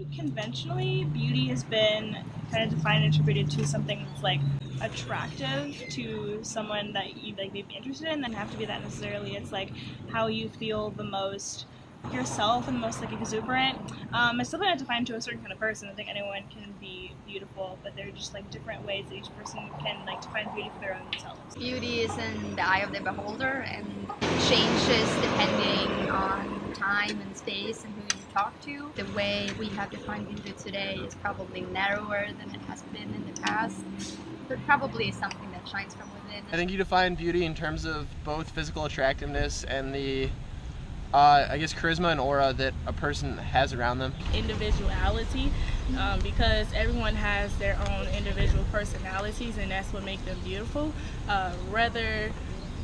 think conventionally beauty has been kind of defined and attributed to something that's like attractive to someone that you like may be interested in. Then have to be that necessarily. It's like how you feel the most yourself and the most like exuberant. It's definitely not defined to a certain kind of person. I think anyone can be beautiful, but there are just like different ways that each person can like define beauty for their own selves. Beauty is in the eye of the beholder, and it changes depending on time and space and who you talk to. The way we have defined beauty today is probably narrower than it has been in the past, but probably something that shines from within. I think you define beauty in terms of both physical attractiveness and the I guess charisma and aura that a person has around them. Individuality, because everyone has their own individual personalities, and that's what makes them beautiful. Whether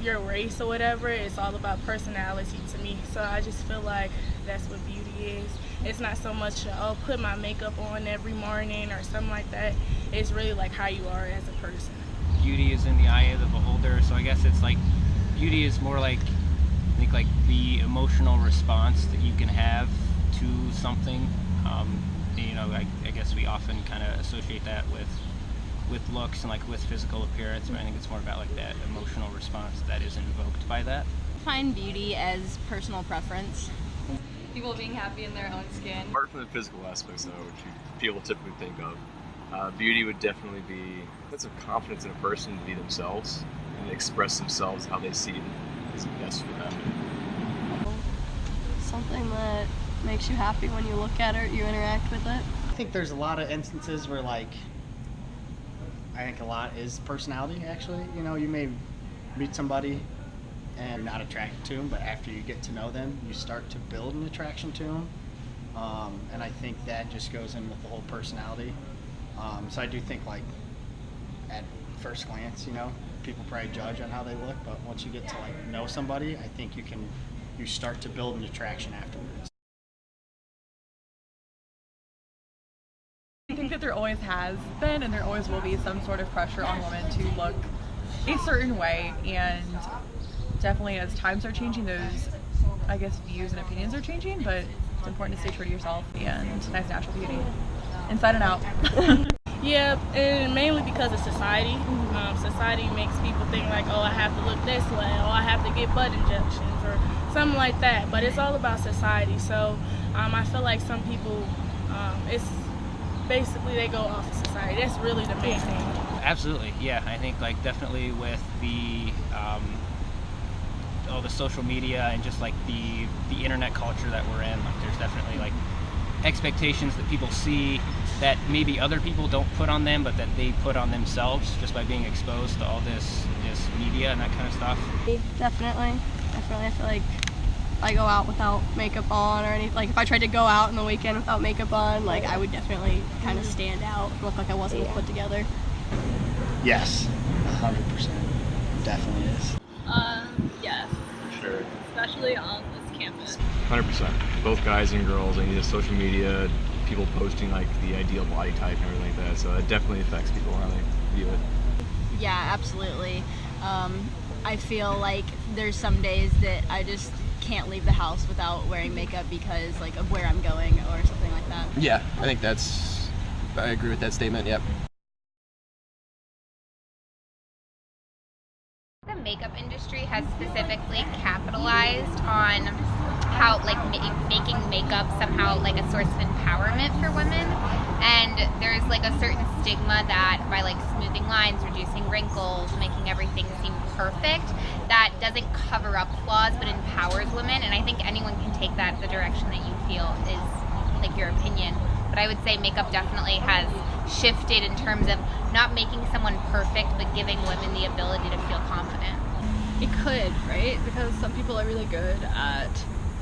your race or whatever, it's all about personality to me. So I just feel like that's what beauty is. It's not so much, oh, put my makeup on every morning or something like that. It's really like how you are as a person. Beauty is in the eye of the beholder, so I guess it's like beauty is more like I think like the emotional response that you can have to something. You know, I guess we often kind of associate that with looks and like with physical appearance, but I think it's more about like that emotional response that is invoked by that. I find beauty as personal preference. People being happy in their own skin. Apart from the physical aspects, though, which people typically think of, beauty would definitely be a sense of confidence in a person to be themselves and express themselves how they see it is best for them. Something that makes you happy when you look at it, you interact with it. I think there's a lot of instances where I think a lot is personality actually. You know, you may meet somebody and you're not attracted to them, but after you get to know them, you start to build an attraction to them. And I think that just goes in with the whole personality. So I do think like at first glance, you know, people probably judge on how they look, but once you get to like know somebody, I think you start to build an attraction afterwards. I think that there always has been and there always will be some sort of pressure on women to look a certain way, and definitely as times are changing, those, I guess, views and opinions are changing, but it's important to stay true to yourself and nice natural beauty, inside and out. Yeah, and mainly because of society. Society makes people think like, oh, I have to look this way, or I have to get butt injections, or something like that. But it's all about society. So I feel like some people, it's basically they go off of society. That's really the main thing. Absolutely, yeah. I think like definitely with the all the social media and just like the internet culture that we're in, like there's definitely like expectations that people see that maybe other people don't put on them, but that they put on themselves just by being exposed to all this media and that kind of stuff. Definitely. I feel like if I go out without makeup on or anything, like if I tried to go out on the weekend without makeup on, like I would definitely kind of stand out, look like I wasn't put together. Yes, 100%. Definitely is. Yes, Sure. especially on this campus. 100%. Both guys and girls, and social media, people posting like the ideal body type and everything like that, so it definitely affects people how they view it. Yeah, absolutely. I feel like there's some days that I just can't leave the house without wearing makeup because like of where I'm going or something like that. Yeah, I agree with that statement, yep. The makeup industry has specifically capitalized on how like making makeup somehow like a source of empowerment for women, and there's like a certain stigma that by like smoothing lines, reducing wrinkles, making everything seem perfect, that doesn't cover up flaws but empowers women. And I think anyone can take that the direction that you feel is like your opinion, but I would say makeup definitely has shifted in terms of not making someone perfect but giving women the ability to feel confident. It could, right? Because some people are really good at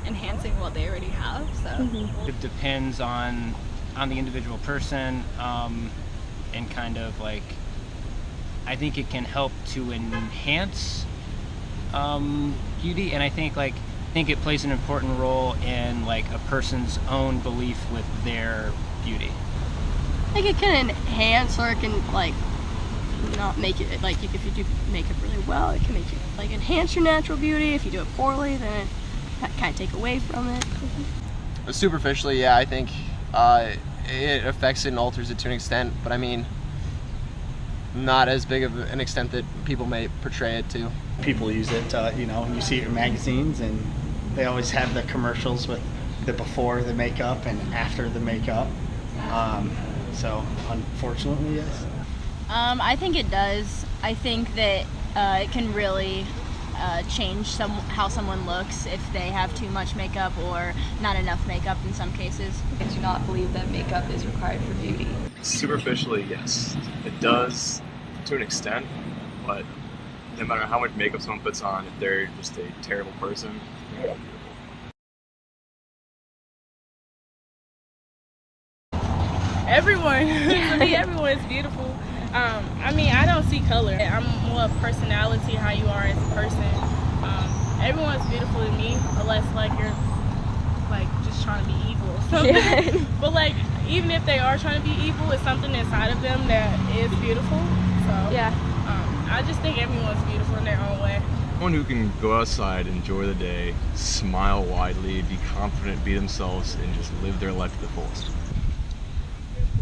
enhancing what they already have. So It depends on the individual person, and kind of like I think it can help to enhance beauty, and I think it plays an important role in like a person's own belief with their beauty. Like it can enhance or it can like not make it like if you do makeup really well, it can make you like enhance your natural beauty. If you do it poorly, then it kind of take away from it. Superficially, yeah, I think it affects it and alters it to an extent, but I mean, not as big of an extent that people may portray it to. People use it, you see it in magazines, and they always have the commercials with the before the makeup and after the makeup. So unfortunately, yes. I think it does. I think that it can really change how someone looks if they have too much makeup or not enough makeup in some cases. I do not believe that makeup is required for beauty. Superficially, yes. It does to an extent, but no matter how much makeup someone puts on, if they're just a terrible person, they're not beautiful. Everyone, to me, everyone is beautiful. I mean, I don't see color. I'm more of personality, how you are as a person. Everyone's beautiful to me, unless like you're like just trying to be evil or something. Yeah. But like, even if they are trying to be evil, it's something inside of them that is beautiful. So Yeah. I just think everyone's beautiful in their own way. Someone who can go outside, enjoy the day, smile widely, be confident, be themselves, and just live their life to the fullest.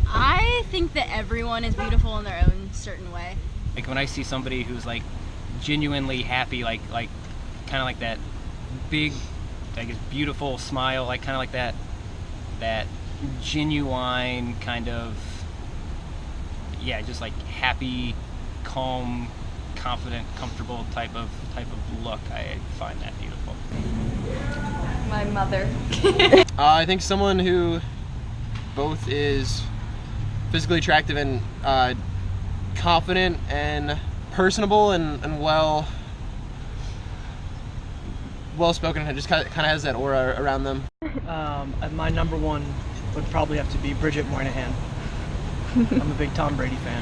I think that everyone is beautiful in their own certain way. Like when I see somebody who's like genuinely happy, like kind of like that big, I guess, beautiful smile, like kind of like that genuine kind of, yeah, just like happy, calm, confident, comfortable type of look. I find that beautiful. My mother. I think someone who both is physically attractive and confident and personable and well spoken, and just kind of has that aura around them. My number one would probably have to be Bridget Moynihan. I'm a big Tom Brady fan.